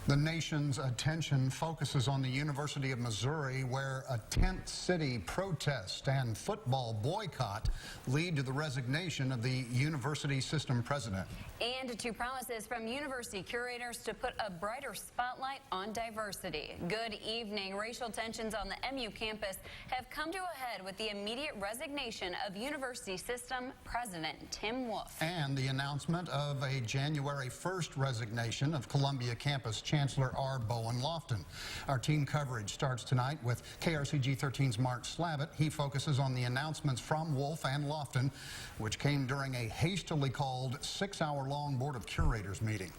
The nation's attention focuses on the University of Missouri, where a tent city protest and football boycott lead to the resignation of the university system president. And to promises from university curators to put a brighter spotlight on diversity. Good evening. Racial tensions on the MU campus have come to a head with the immediate resignation of university system president Tim Wolf. And the announcement of a January 1st resignation of Columbia campus Chancellor R. Bowen Lofton. Our team coverage starts tonight with KRCG 13's Mark Slavitt. He focuses on the announcements from Wolf and Lofton, which came during a hastily called 6-hour-long Board of Curators meeting.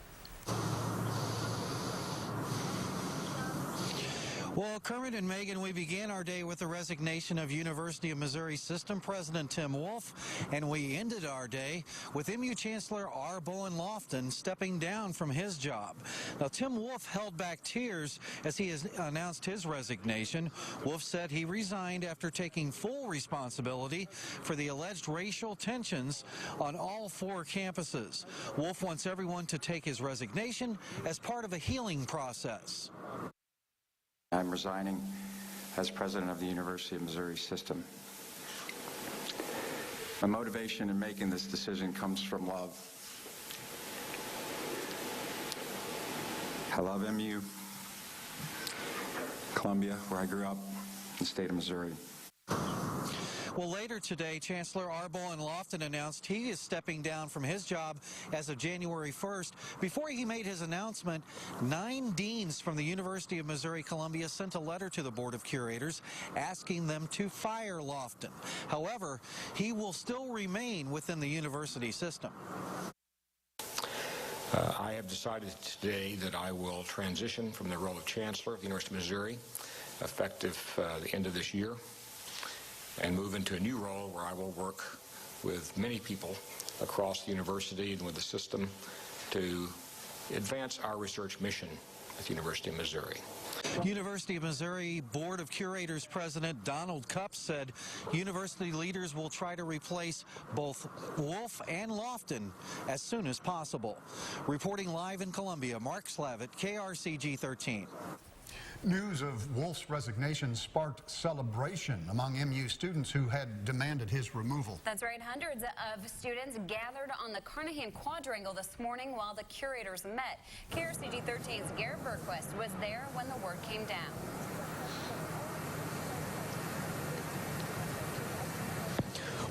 Well, Kermit and Megan, we began our day with the resignation of University of Missouri System President Tim Wolf, and we ended our day with MU Chancellor R. Bowen Lofton stepping down from his job. Now, Tim Wolf held back tears as he has announced his resignation. Wolf said he resigned after taking full responsibility for the alleged racial tensions on all 4 campuses. Wolf wants everyone to take his resignation as part of a healing process. I'm resigning as president of the University of Missouri System. My motivation in making this decision comes from love. I love MU, Columbia, where I grew up, in the state of Missouri. Well, later today, Chancellor R. Bowen Lofton announced he is stepping down from his job as of January 1st. Before he made his announcement, 9 deans from the University of Missouri-Columbia sent a letter to the Board of Curators asking them to fire Lofton. However, he will still remain within the university system. I have decided today that I will transition from the role of Chancellor of the University of Missouri, effective the end of this year, and move into a new role where I will work with many people across the university and with the system to advance our research mission at the University of Missouri. University of Missouri Board of Curators President Donald Cupp said university leaders will try to replace both Wolf and Lofton as soon as possible. Reporting live in Columbia, Mark Slavitt, KRCG 13. News of Wolf's resignation sparked celebration among MU students who had demanded his removal. That's right. Hundreds of students gathered on the Carnahan Quadrangle this morning while the curators met. KRCG 13's Garrett Bergquist was there when the word came down.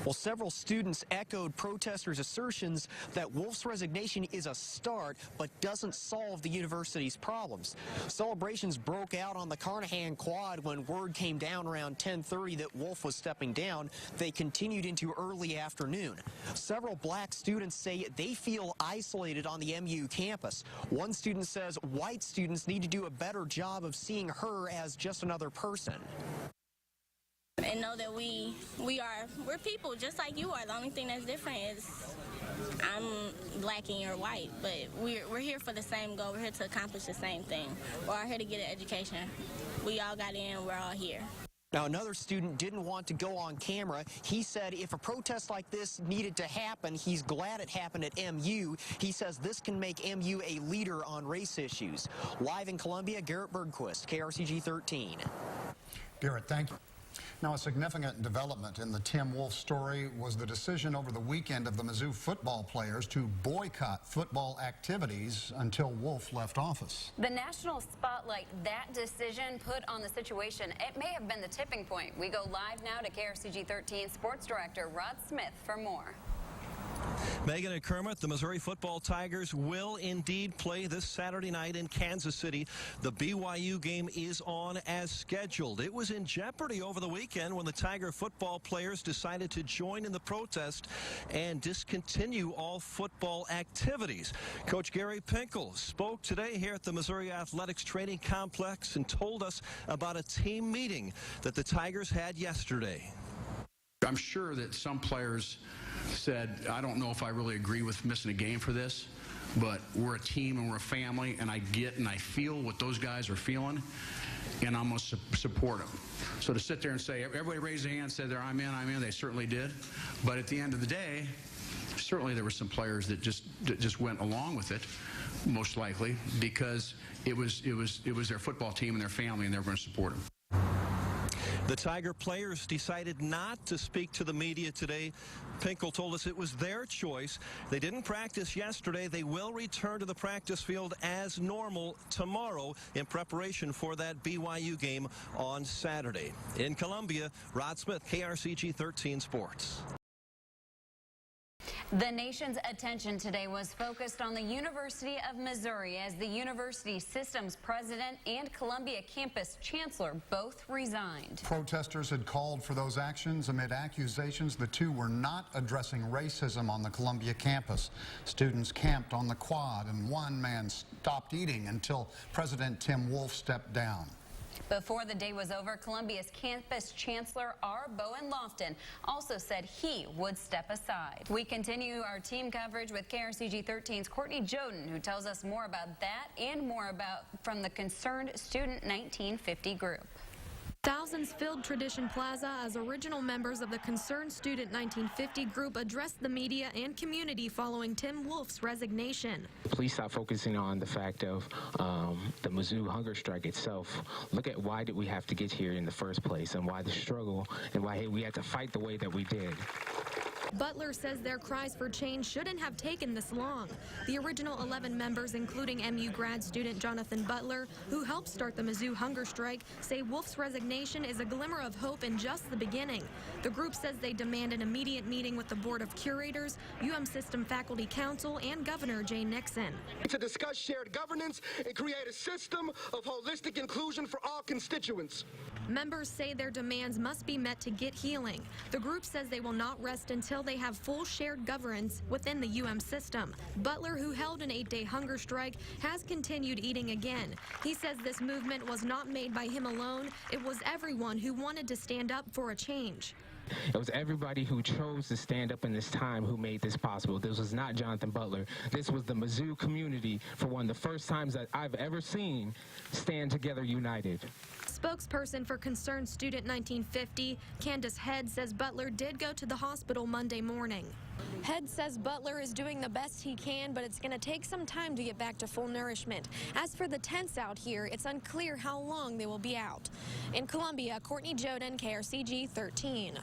Well, several students echoed protesters' assertions that Wolf's resignation is a start but doesn't solve the university's problems. Celebrations broke out on the Carnahan Quad when word came down around 10:30 that Wolf was stepping down. They continued into early afternoon. Several black students say they feel isolated on the MU campus. One student says white students need to do a better job of seeing her as just another person. And know that we're people just like you are. The only thing that's different is I'm black and you're white, but we're here for the same goal. We're here to accomplish the same thing. We're all here to get an education. We all got in, we're all here. Now, another student didn't want to go on camera. He said if a protest like this needed to happen, he's glad it happened at MU. He says this can make MU a leader on race issues. Live in Columbia, Garrett Bergquist, KRCG 13. Garrett, thank you. Now, a significant development in the Tim Wolf story was the decision over the weekend of the Mizzou football players to boycott football activities until Wolf left office. The national spotlight that decision put on the situation, it may have been the tipping point. We go live now to KRCG 13 Sports Director Rod Smith for more. Megan and Kermit, the Missouri football Tigers will indeed play this Saturday night in Kansas City. The BYU game is on as scheduled. It was in jeopardy over the weekend when the Tiger football players decided to join in the protest and discontinue all football activities. Coach Gary Pinkel spoke today here at the Missouri Athletics Training Complex and told us about a team meeting that the Tigers had yesterday. I'm sure that some players said, I don't know if I really agree with missing a game for this, but we're a team and we're a family, and I get and I feel what those guys are feeling, and I'm going to support them. So to sit there and say, everybody raised their hand and said, I'm in, they certainly did. But at the end of the day, certainly there were some players that just went along with it. most likely, because it was their football team and their family, and they were going to support them. The Tiger players decided not to speak to the media today. Pinkel told us it was their choice. They didn't practice yesterday. They will return to the practice field as normal tomorrow in preparation for that BYU game on Saturday. In Columbia, Rod Smith, KRCG 13 Sports. The nation's attention today was focused on the University of Missouri as the university system's president and Columbia campus chancellor both resigned. Protesters had called for those actions amid accusations the two were not addressing racism on the Columbia campus. Students camped on the quad and one man stopped eating until President Tim Wolf stepped down. Before the day was over, Columbia's campus chancellor R. Bowen Lofton also said he would step aside. We continue our team coverage with KRCG 13's Courtney Joden, who tells us more about that and more about from the Concerned Student 1950 group. Thousands filled Tradition Plaza as original members of the Concerned Student 1950 group addressed the media and community following Tim Wolf's resignation. Please stop focusing on the fact of the Mizzou hunger strike itself. Look at why did we have to get here in the first place and why the struggle and why we had to fight the way that we did. Butler says their cries for change shouldn't have taken this long. The original 11 members, including MU grad student Jonathan Butler, who helped start the Mizzou hunger strike, say Wolf's resignation is a glimmer of hope in just the beginning. The group says they demand an immediate meeting with the Board of Curators, System Faculty Council, and Governor Jay Nixon. To discuss shared governance and create a system of holistic inclusion for all constituents. Members say their demands must be met to get healing. The group says they will not rest until they have full shared governance within the system. Butler, who held an 8-day hunger strike, has continued eating again. He says this movement was not made by him alone. It was everyone who wanted to stand up for a change. It was everybody who chose to stand up in this time who made this possible. This was not Jonathan Butler. This was the Mizzou community, for one of the first times that I've ever seen, stand together united. Spokesperson for Concerned Student 1950, Candace Head, says Butler did go to the hospital Monday morning. Head says Butler is doing the best he can, but it's going to take some time to get back to full nourishment. As for the tents out here, it's unclear how long they will be out. In Columbia, Courtney Joden, KRCG 13.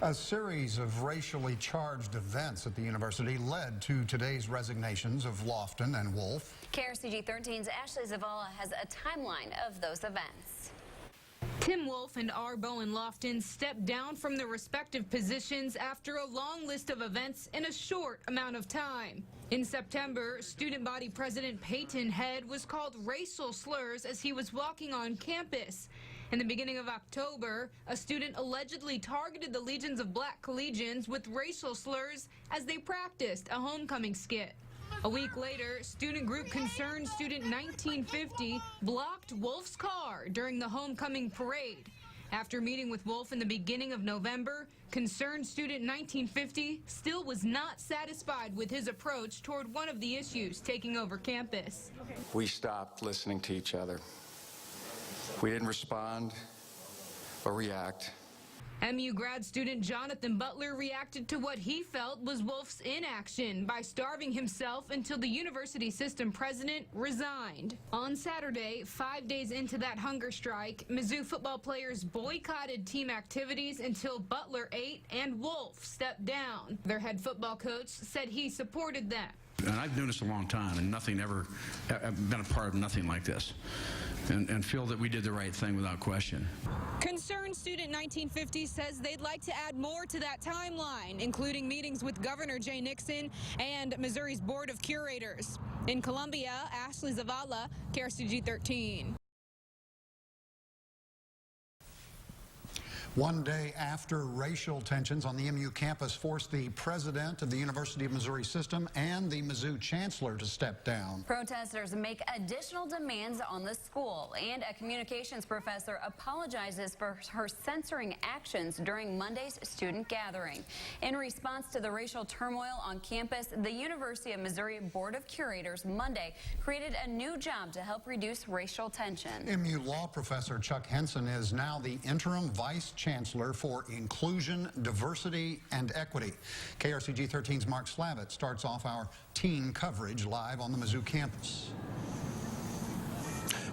A series of racially charged events at the university led to today's resignations of Lofton and Wolf. KRCG 13's Ashley Zavala has a timeline of those events. Tim Wolf and R. Bowen Lofton stepped down from their respective positions after a long list of events in a short amount of time. In September, student body president Peyton Head was called racial slurs as he was walking on campus. In the beginning of October, a student allegedly targeted the legions of black collegians with racial slurs as they practiced a homecoming skit. A week later, student group Concerned Student 1950 blocked Wolf's car during the homecoming parade. After meeting with Wolf in the beginning of November, Concerned Student 1950 still was not satisfied with his approach toward one of the issues taking over campus. We stopped listening to each other. We didn't respond or react. MU grad student Jonathan Butler reacted to what he felt was Wolf's inaction by starving himself until the university system president resigned. On Saturday, 5 days into that hunger strike, Mizzou football players boycotted team activities until Butler ate and Wolf stepped down. Their head football coach said he supported them. And I've known this a long time, and I've been a part of nothing like this, and feel that we did the right thing without question. Concerned Student 1950 says they'd like to add more to that timeline, including meetings with Governor Jay Nixon and Missouri's Board of Curators. In Columbia, Ashley Zavala, KRCG 13. One day after racial tensions on the MU campus forced the president of the University of Missouri system and the Mizzou chancellor to step down. Protesters make additional demands on the school, and a communications professor apologizes for her censoring actions during Monday's student gathering. In response to the racial turmoil on campus, the University of Missouri Board of Curators Monday created a new job to help reduce racial tension. MU law professor Chuck Henson is now the interim vice Chancellor for Inclusion, Diversity, and Equity. KRCG 13's Mark Slavitt starts off our teen coverage live on the Mizzou campus.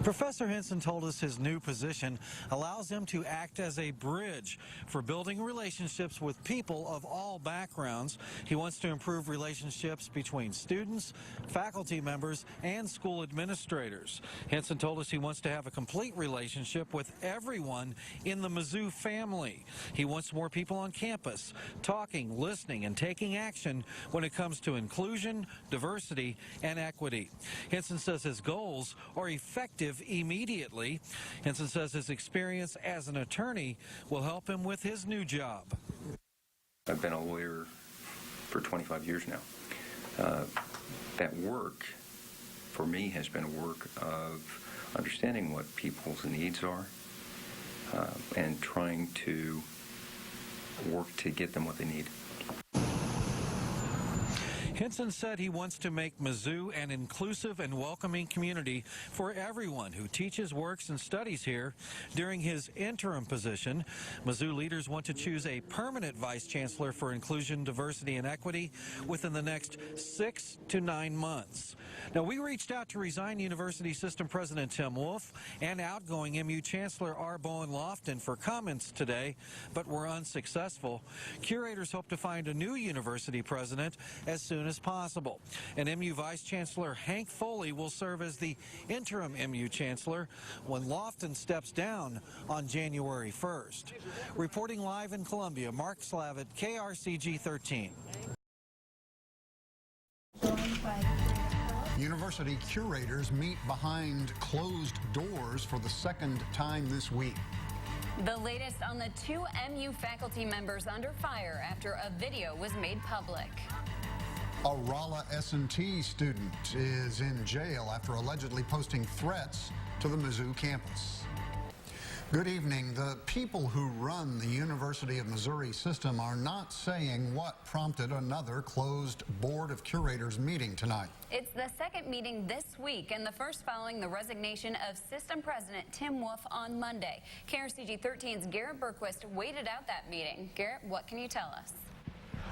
Professor Henson told us his new position allows him to act as a bridge for building relationships with people of all backgrounds. He wants to improve relationships between students, faculty members, and school administrators. Henson told us he wants to have a complete relationship with everyone in the Mizzou family. He wants more people on campus talking, listening, and taking action when it comes to inclusion, diversity, and equity. Henson says his goals are effective immediately. Henson says his experience as an attorney will help him with his new job. I've been a lawyer for 25 years now. That work, for me, has been a work of understanding what people's needs are and trying to work to get them what they need. Henson said he wants to make Mizzou an inclusive and welcoming community for everyone who teaches, works, and studies here. During his interim position, Mizzou leaders want to choose a permanent vice chancellor for inclusion, diversity, and equity within the next 6 to 9 months. Now, we reached out to Resign University System President Tim Wolf and outgoing MU Chancellor R. Bowen Lofton for comments today, but were unsuccessful. Curators hope to find a new university president as soon as possible. And MU Vice Chancellor Hank Foley will serve as the interim MU Chancellor when Lofton steps down on January 1st. Reporting live in Columbia, Mark Slavitt, KRCG 13. University curators meet behind closed doors for the second time this week. The latest on the 2 MU faculty members under fire after a video was made public. A Rolla S&T student is in jail after allegedly posting threats to the Mizzou campus. Good evening. The people who run the University of Missouri system are not saying what prompted another closed Board of Curators meeting tonight. It's the second meeting this week and the first following the resignation of System President Tim Wolf on Monday. KRCG 13's Garrett Berquist waited out that meeting. Garrett, what can you tell us?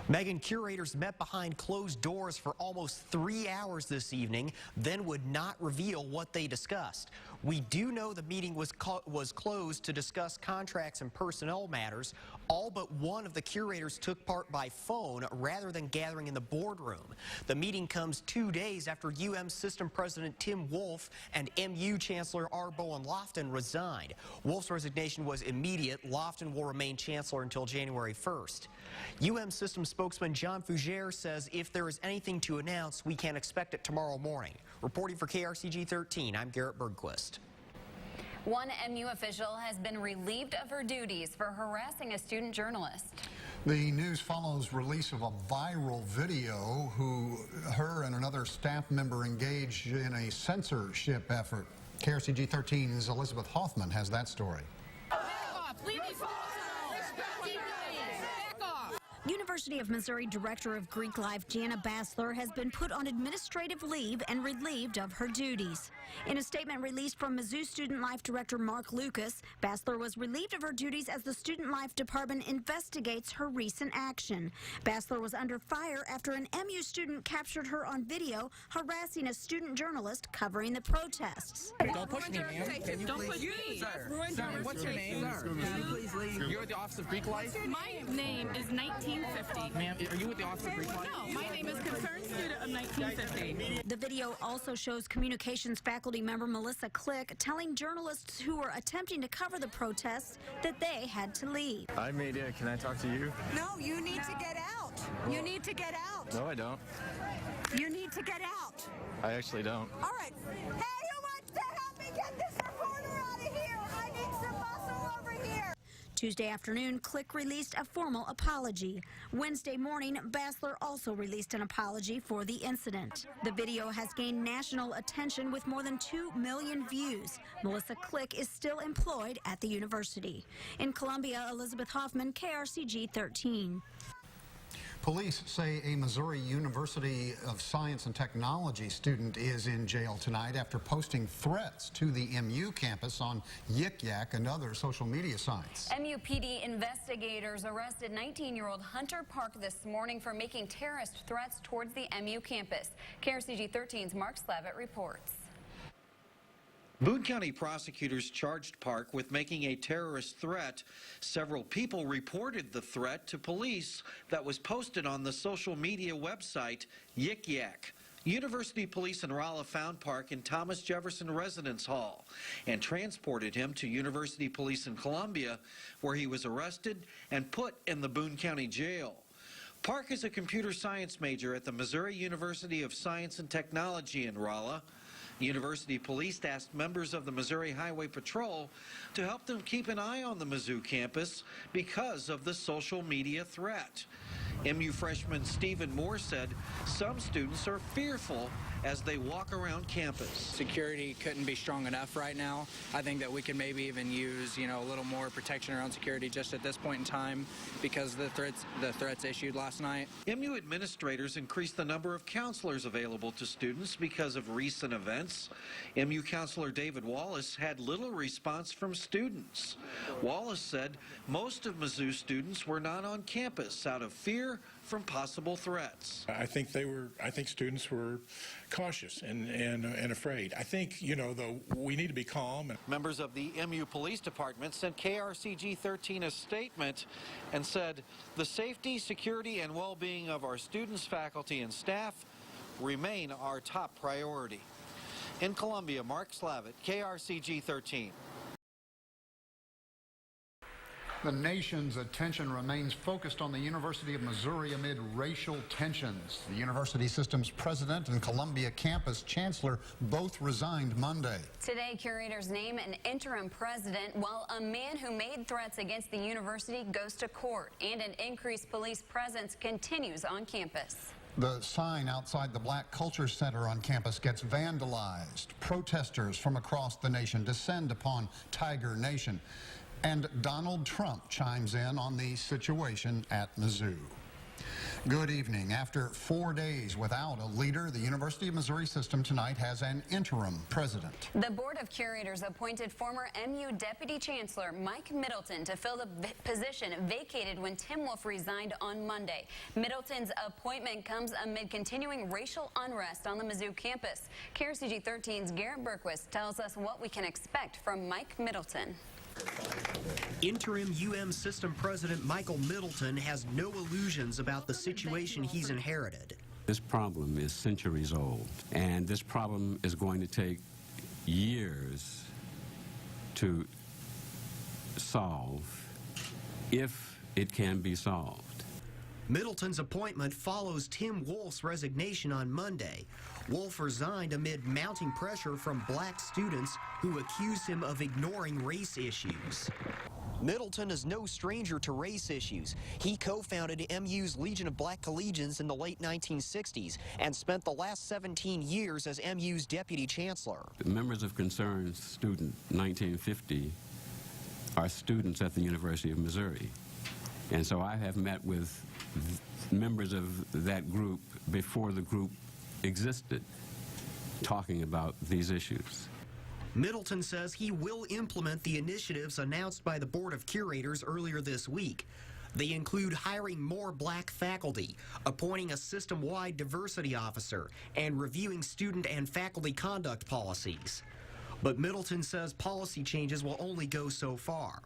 Megan, curators met behind closed doors for almost 3 hours this evening, then would not reveal what they discussed. We do know the meeting was closed to discuss contracts and personnel matters. All but one of the curators took part by phone rather than gathering in the boardroom. The meeting comes 2 days after UM System President Tim Wolf and MU Chancellor R. Bowen Lofton resigned. Wolf's resignation was immediate. Lofton will remain Chancellor until January 1st. UM System spokesman John Fougere says if there is anything to announce, we can expect it tomorrow morning. Reporting for KRCG 13, I'm Garrett Bergquist. One MU official has been relieved of her duties for harassing a student journalist. The news follows release of a viral video her and another staff member engaged in a censorship effort. KRCG 13's Elizabeth Hoffman has that story. University of Missouri Director of Greek Life Jana Bassler has been put on administrative leave and relieved of her duties. In a statement released from Mizzou Student Life Director Mark Lucas, Bassler was relieved of her duties as the Student Life Department investigates her recent action. Bassler was under fire after an MU student captured her on video harassing a student journalist covering the protests. Don't push me, ma'am. Don't push me. Sir, what's your name? Sir, can you please leave? You're at the Office of Greek Life? My name is 1950. Ma'am, are you with the Office of Greek Life? No, my name is Concerned Student of 1950. The video also shows communications faculty member Melissa Click telling journalists who were attempting to cover the protests that they had to leave. Hi, media. Can I talk to you? No, you need to get out. You need to get out. No, I don't. You need to get out. I actually don't. All right. Hey, who wants to help me get this reporter out of here? I need some muscle over here. Tuesday afternoon, Click released a formal apology. Wednesday morning, Bassler also released an apology for the incident. The video has gained national attention with more than 2 million views. Melissa Click is still employed at the university. In Columbia, Elizabeth Hoffman, KRCG 13. Police say a Missouri University of Science and Technology student is in jail tonight after posting threats to the MU campus on Yik Yak and other social media sites. MUPD investigators arrested 19-year-old Hunter Park this morning for making terrorist threats towards the MU campus. KRCG 13's Mark Slavitt reports. Boone County prosecutors charged Park with making a terrorist threat. Several people reported the threat to police that was posted on the social media website Yik Yak. University police in Rolla found Park in Thomas Jefferson Residence Hall and transported him to University police in Columbia, where he was arrested and put in the Boone County Jail. Park is a computer science major at the Missouri University of Science and Technology in Rolla. University police asked members of the Missouri Highway Patrol to help them keep an eye on the Mizzou campus because of the social media threat. MU freshman Stephen Moore said some students are fearful as they walk around campus. Security couldn't be strong enough right now. I think that we could maybe even use, a little more protection around security just at this point in time because of the threats issued last night. MU administrators increased the number of counselors available to students because of recent events. MU counselor David Wallace had little response from students. Wallace said most of Mizzou students were not on campus out of fear from possible threats. I think students were cautious and afraid. I think, though, we need to be calm. Members of the MU Police Department sent KRCG 13 a statement and said the safety, security, and well-being of our students, faculty, and staff remain our top priority. In Columbia, Mark Slavitt, KRCG 13. The nation's attention remains focused on the University of Missouri amid racial tensions. The university system's president and Columbia campus chancellor both resigned Monday. Today, curators name an interim president while a man who made threats against the university goes to court, and an increased police presence continues on campus. The sign outside the Black Culture Center on campus gets vandalized. Protesters from across the nation descend upon Tiger Nation. And Donald Trump chimes in on the situation at Mizzou. Good evening. After 4 days without a leader, the University of Missouri system tonight has an interim president. The Board of Curators appointed former MU Deputy Chancellor Mike Middleton to fill the position vacated when Tim Wolf resigned on Monday. Middleton's appointment comes amid continuing racial unrest on the Mizzou campus. KRCG 13's Garrett Berquist tells us what we can expect from Mike Middleton. Interim UM System President Michael Middleton has no illusions about the situation he's inherited. This problem is centuries old, and this problem is going to take years to solve, if it can be solved. Middleton's appointment follows Tim Wolf's resignation on Monday. Wolf resigned amid mounting pressure from black students who accused him of ignoring race issues. Middleton is no stranger to race issues. He co-founded MU's Legion of Black Collegians in the late 1960s and spent the last 17 years as MU's deputy chancellor. The members of Concerned Student 1950 are students at the University of Missouri. And so I have met with members of that group before the group existed, talking about these issues. Middleton says he will implement the initiatives announced by the Board of Curators earlier this week. They include hiring more black faculty, appointing a system-wide diversity officer, and reviewing student and faculty conduct policies. But Middleton says policy changes will only go so far.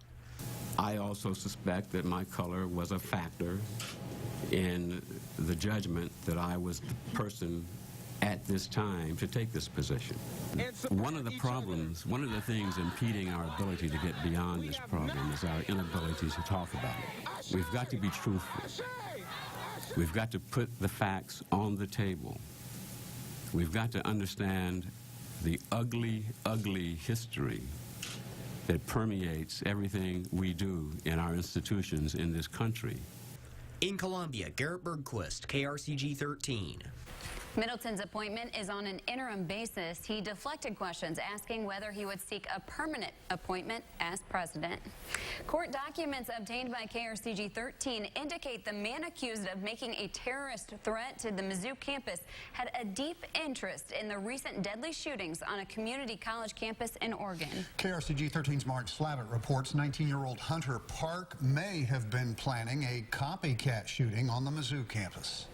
I also suspect that my color was a factor in the judgment that I was the person at this time to take this position. One of the problems, one of the things impeding our ability to get beyond this problem is our inability to talk about it. We've got to be truthful. We've got to put the facts on the table. We've got to understand the ugly, ugly history that permeates everything we do in our institutions in this country. In Columbia, Garrett Bergquist, KRCG 13. Middleton's appointment is on an interim basis. He deflected questions asking whether he would seek a permanent appointment as president. Court documents obtained by KRCG 13 indicate the man accused of making a terrorist threat to the Mizzou campus had a deep interest in the recent deadly shootings on a community college campus in Oregon. KRCG 13's Mark Slavitt reports 19-year-old Hunter Park may have been planning a copycat shooting on the Mizzou campus.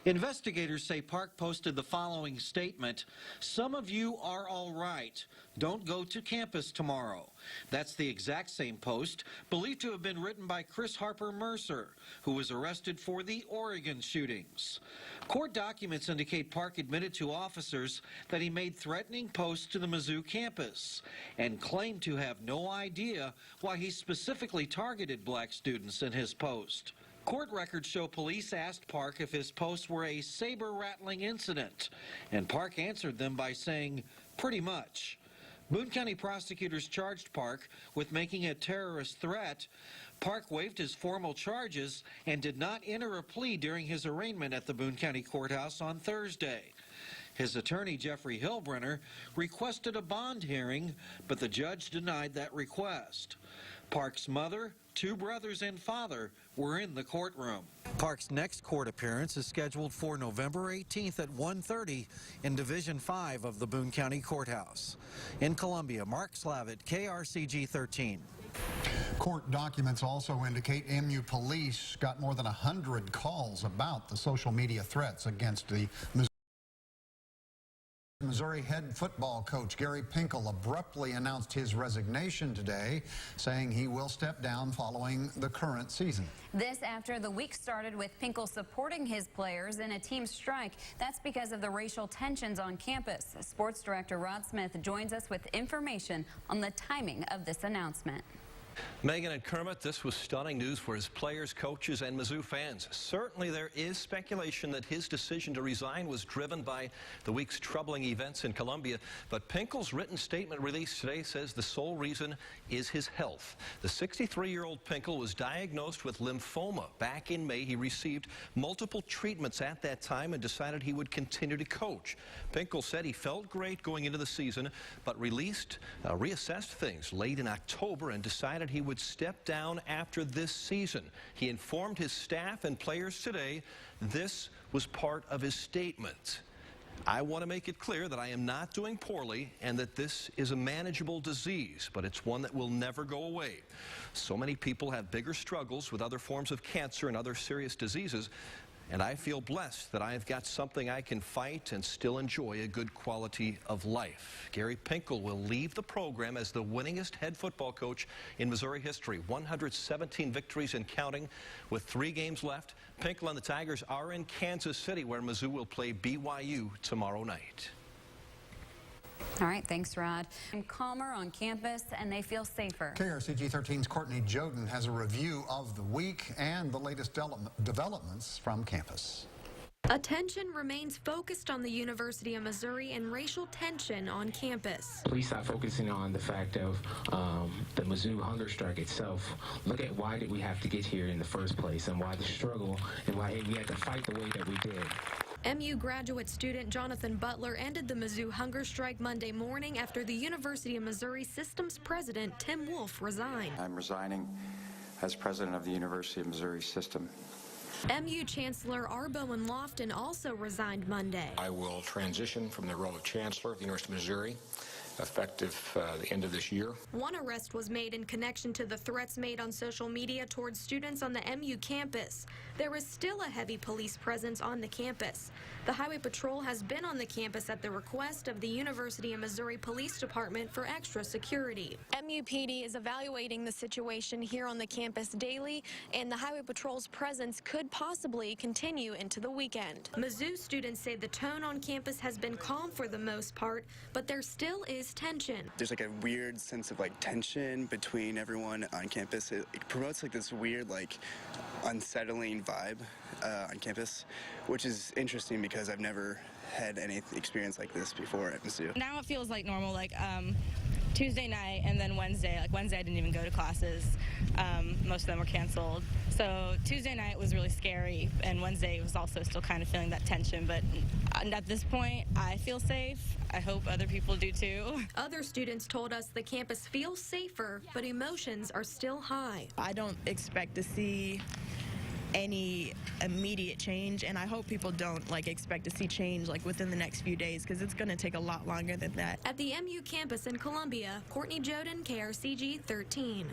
Investigators say Park posted the following statement: "Some of you are all right. Don't go to campus tomorrow." That's the exact same post believed to have been written by Chris Harper Mercer, who was arrested for the Oregon shootings. Court documents indicate Park admitted to officers that he made threatening posts to the Mizzou campus and claimed to have no idea why he specifically targeted black students in his post. Court records show police asked Park if his posts were a saber-rattling incident, and Park answered them by saying, "Pretty much." Boone County prosecutors charged Park with making a terrorist threat. Park waived his formal charges and did not enter a plea during his arraignment at the Boone County Courthouse on Thursday. His attorney, Jeffrey Hillbrenner, requested a bond hearing, but the judge denied that request. Park's mother, 2 brothers, and father were in the courtroom. Park's next court appearance is scheduled for November 18th at 1:30 in Division 5 of the Boone County Courthouse. In Columbia, Mark Slavitt, KRCG 13. Court documents also indicate MU police got more than 100 calls about the social media threats against the Missouri head football coach Gary Pinkel abruptly announced his resignation today, saying he will step down following the current season. This after the week started with Pinkel supporting his players in a team strike. That's because of the racial tensions on campus. Sports director Rod Smith joins us with information on the timing of this announcement. Megan and Kermit, this was stunning news for his players, coaches, and Mizzou fans. Certainly there is speculation that his decision to resign was driven by the week's troubling events in Columbia, but Pinkel's written statement released today says the sole reason is his health. The 63-year-old Pinkel was diagnosed with lymphoma back in May. He received multiple treatments at that time and decided he would continue to coach. Pinkel said he felt great going into the season, but reassessed things late in October and decided he would step down after this season. He informed his staff and players today this was part of his statement. "I want to make it clear that I am not doing poorly and that this is a manageable disease, but it's one that will never go away. So many people have bigger struggles with other forms of cancer and other serious diseases, and I feel blessed that I have got something I can fight and still enjoy a good quality of life." Gary Pinkel will leave the program as the winningest head football coach in Missouri history. 117 victories and counting with 3 games left. Pinkel and the Tigers are in Kansas City, where Mizzou will play BYU tomorrow night. All right, thanks, Rod. I'm calmer on campus, and they feel safer. KRCG 13's Courtney Joden has a review of the week and the latest developments from campus. Attention remains focused on the University of Missouri and racial tension on campus. Please stop focusing on the fact of the Mizzou hunger strike itself. Look at why did we have to get here in the first place and why the struggle and why we had to fight the way that we did. MU graduate student Jonathan Butler ended the Mizzou hunger strike Monday morning after the University of Missouri Systems President Tim Wolf resigned. I'm resigning as president of the University of Missouri System. MU Chancellor R. Bowen Lofton also resigned Monday. I will transition from the role of Chancellor of the University of Missouri effective the end of this year. One arrest was made in connection to the threats made on social media towards students on the MU campus. There is still a heavy police presence on the campus. The Highway Patrol has been on the campus at the request of the University of Missouri Police Department for extra security. MUPD is evaluating the situation here on the campus daily, and the Highway Patrol's presence could possibly continue into the weekend. Mizzou students say the tone on campus has been calm for the most part, but there still is tension. There's like a weird sense of like tension between everyone on campus. It promotes like this weird like unsettling vibe on campus, which is interesting because I've never had any experience like this before at Mizzou. Now it feels like normal. Like Tuesday night and then Wednesday. Like Wednesday, I didn't even go to classes. Most of them were canceled. So Tuesday night was really scary, and Wednesday was also still kind of feeling that tension. But at this point, I feel safe. I hope other people do too. Other students told us the campus feels safer, but emotions are still high. I don't expect to see any immediate change, and I hope people don't expect to see change within the next few days, because it's going to take a lot longer than that. At the MU campus in Columbia, Courtney Joden, KRCG 13.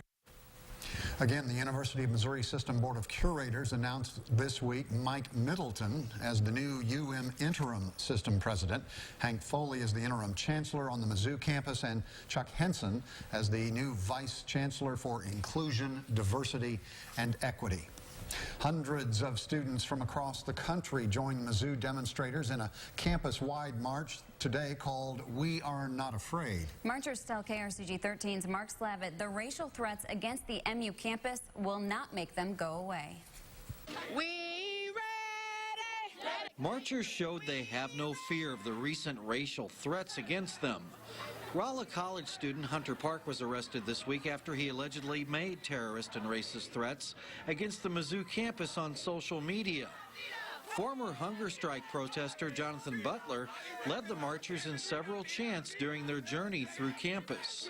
Again, the University of Missouri System Board of Curators announced this week Mike Middleton as the new UM interim system president, Hank Foley as the interim chancellor on the Mizzou campus, and Chuck Henson as the new vice chancellor for inclusion, diversity, and equity. Hundreds of students from across the country joined Mizzou demonstrators in a campus-wide march today called We Are Not Afraid. Marchers tell KRCG 13's Mark Slavitt the racial threats against the MU campus will not make them go away. We ready! Marchers showed they have no fear of the recent racial threats against them. Rolla College student Hunter Park was arrested this week after he allegedly made terrorist and racist threats against the Mizzou campus on social media. Former hunger strike protester Jonathan Butler led the marchers in several chants during their journey through campus.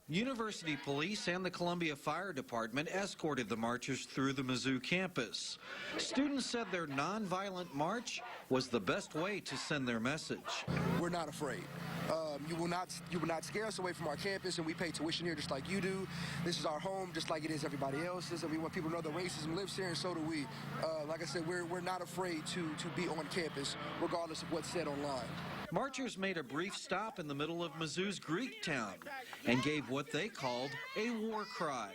University police and the Columbia Fire Department escorted the marchers through the Mizzou campus. Students said their nonviolent march was the best way to send their message. We're not afraid. You will not scare us away from our campus, and we pay tuition here just like you do. This is our home just like it is everybody else's, and we want people to know that racism lives here, and so do we. Like I said, we're not afraid to be on campus regardless of what's said online. Marchers made a brief stop in the middle of Mizzou's Greek town and gave what they called a war cry.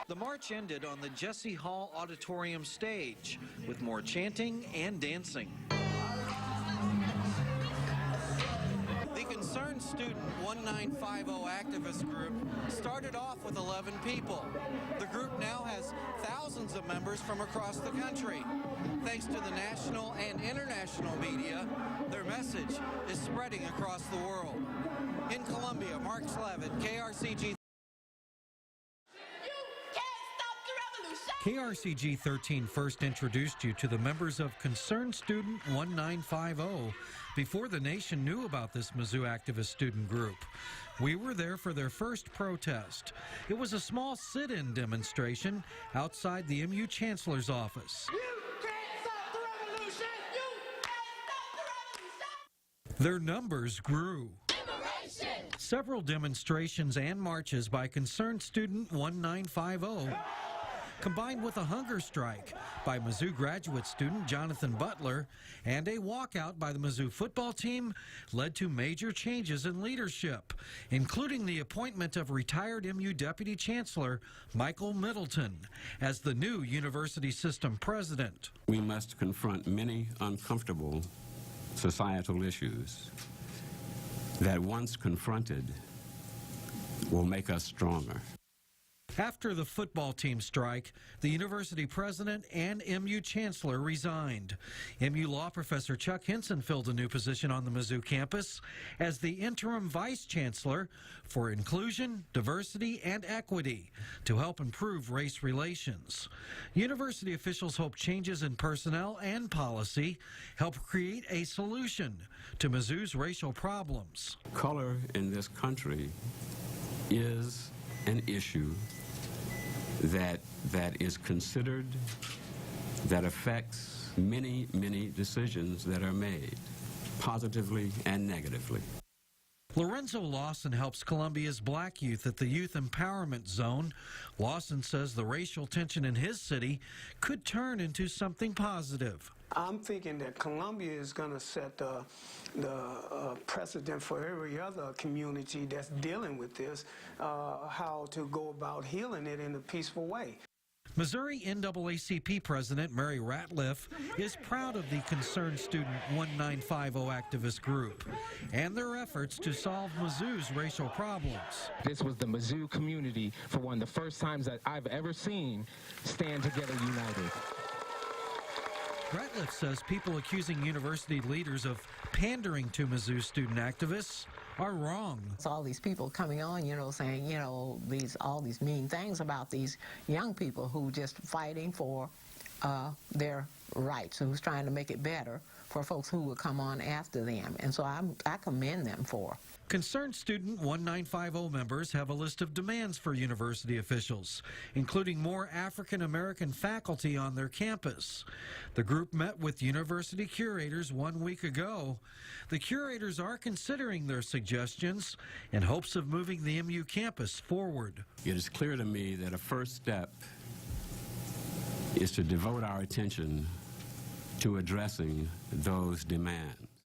The march ended on the Jesse Hall Auditorium stage with more chanting and dancing. The Concerned Student 1950 activist group started off with 11 people. The group now has thousands of members from across the country. Thanks to the national and international media, their message is spreading across the world. In Columbia, Mark Slavitt, KRCG. KRCG 13 first introduced you to the members of Concerned Student 1950 before the nation knew about this Mizzou activist student group. We were there for their first protest. It was a small sit-in demonstration outside the MU Chancellor's office. You can't stop the revolution! You can't stop the revolution! Their numbers grew. Liberation! Several demonstrations and marches by Concerned Student 1950 combined with a hunger strike by Mizzou graduate student Jonathan Butler and a walkout by the Mizzou football team led to major changes in leadership, including the appointment of retired MU Deputy Chancellor Michael Middleton as the new university system president. We must confront many uncomfortable societal issues that once confronted will make us stronger. After the football team strike, the university president and MU chancellor resigned. MU law professor Chuck Henson filled a new position on the Mizzou campus as the interim vice chancellor for inclusion, diversity, and equity to help improve race relations. University officials hope changes in personnel and policy help create a solution to Mizzou's racial problems. Color in this country is an issue that is considered, that affects many, many decisions that are made, positively and negatively. Lorenzo Lawson helps Columbia's black youth at the Youth Empowerment Zone. Lawson says the racial tension in his city could turn into something positive. I'm thinking that Columbia is going to set the precedent for every other community that's dealing with this, how to go about healing it in a peaceful way. Missouri NAACP President Mary Ratliff is proud of the Concerned Student 1950 activist group and their efforts to solve Mizzou's racial problems. This was the Mizzou community, for one of the first times that I've ever seen, stand together united. Ratliff says people accusing university leaders of pandering to Mizzou student activists are wrong. It's all these people coming on, saying, all these mean things about these young people who just fighting for their rights, who's trying to make it better for folks who will come on after them. And so I commend them for. Concerned student 1950 members have a list of demands for university officials, including more African American faculty on their campus. The group met with university curators 1 week ago. The curators are considering their suggestions in hopes of moving the MU campus forward. It is clear to me that a first step is to devote our attention to addressing those demands.